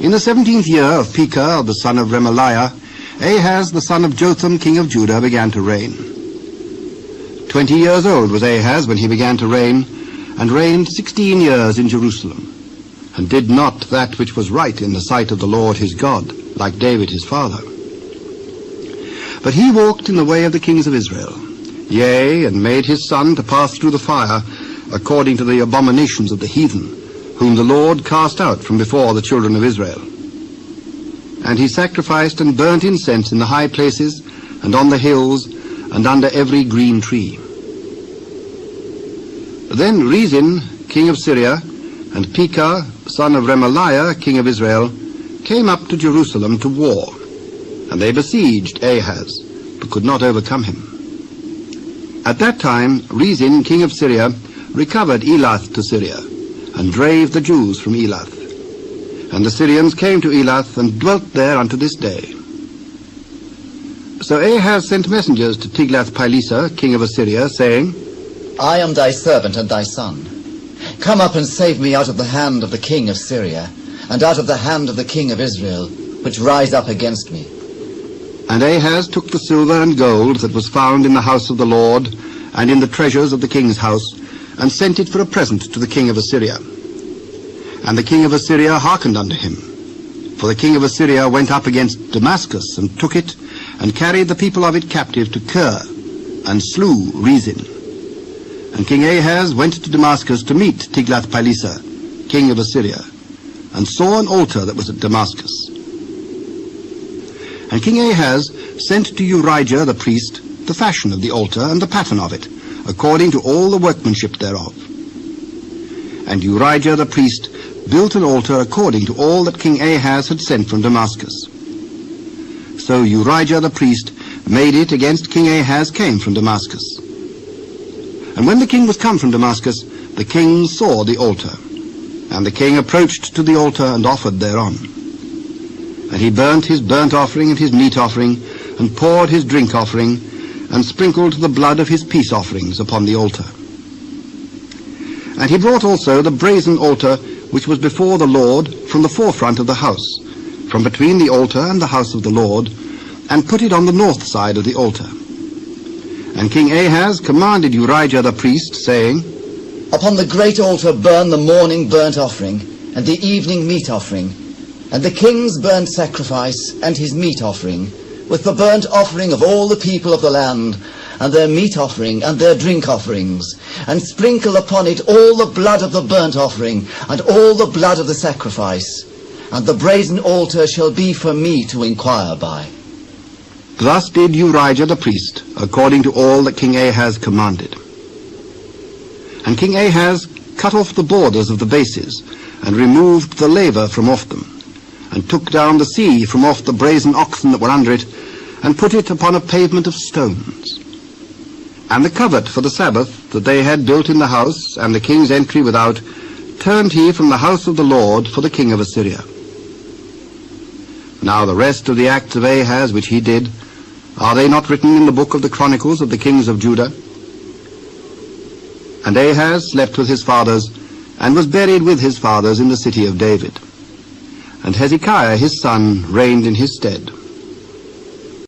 In the 17th year of Pekah, the son of Remaliah, Ahaz, the son of Jotham, king of Judah, began to reign. 20 years old was Ahaz when he began to reign, and reigned 16 years in Jerusalem, and did not that which was right in the sight of the Lord his God, like David his father. But he walked in the way of the kings of Israel, yea, and made his son to pass through the fire, according to the abominations of the heathen, whom the Lord cast out from before the children of Israel. And he sacrificed and burnt incense in the high places, and on the hills, and under every green tree. Then Rezin, king of Syria, and Pekah, son of Remaliah, king of Israel, came up to Jerusalem to war, and they besieged Ahaz, but could not overcome him. At that time Rezin, king of Syria, recovered Elath to Syria, and drave the Jews from Elath. And the Syrians came to Elath, and dwelt there unto this day. So Ahaz sent messengers to Tiglath-Pileser, king of Assyria, saying, I am thy servant and thy son. Come up and save me out of the hand of the king of Syria, and out of the hand of the king of Israel, which rise up against me. And Ahaz took the silver and gold that was found in the house of the Lord, and in the treasures of the king's house, and sent it for a present to the king of Assyria. And the king of Assyria hearkened unto him. For the king of Assyria went up against Damascus, and took it, and carried the people of it captive to Kir, and slew Rezin. And King Ahaz went to Damascus to meet Tiglath-Pileser, king of Assyria, and saw an altar that was at Damascus. And King Ahaz sent to Urijah the priest the fashion of the altar and the pattern of it, according to all the workmanship thereof. And Urijah the priest built an altar according to all that King Ahaz had sent from Damascus. So Urijah the priest made it against King Ahaz came from Damascus. And when the king was come from Damascus, the king saw the altar. And the king approached to the altar and offered thereon. And he burnt his burnt offering and his meat offering, and poured his drink offering, and sprinkled the blood of his peace offerings upon the altar. And he brought also the brazen altar which was before the Lord from the forefront of the house, from between the altar and the house of the Lord, and put it on the north side of the altar. And King Ahaz commanded Urijah the priest, saying, Upon the great altar burn the morning burnt offering, and the evening meat offering, and the king's burnt sacrifice, and his meat offering, with the burnt offering of all the people of the land, and their meat offering, and their drink offerings, and sprinkle upon it all the blood of the burnt offering, and all the blood of the sacrifice, and the brazen altar shall be for me to inquire by. Thus did Urijah the priest, according to all that King Ahaz commanded. And King Ahaz cut off the borders of the bases, and removed the laver from off them, and took down the sea from off the brazen oxen that were under it, and put it upon a pavement of stones. And the covert for the Sabbath that they had built in the house, and the king's entry without, turned he from the house of the Lord for the king of Assyria. Now the rest of the acts of Ahaz which he did, are they not written in the book of the Chronicles of the kings of Judah? And Ahaz slept with his fathers, and was buried with his fathers in the city of David. And Hezekiah his son reigned in his stead.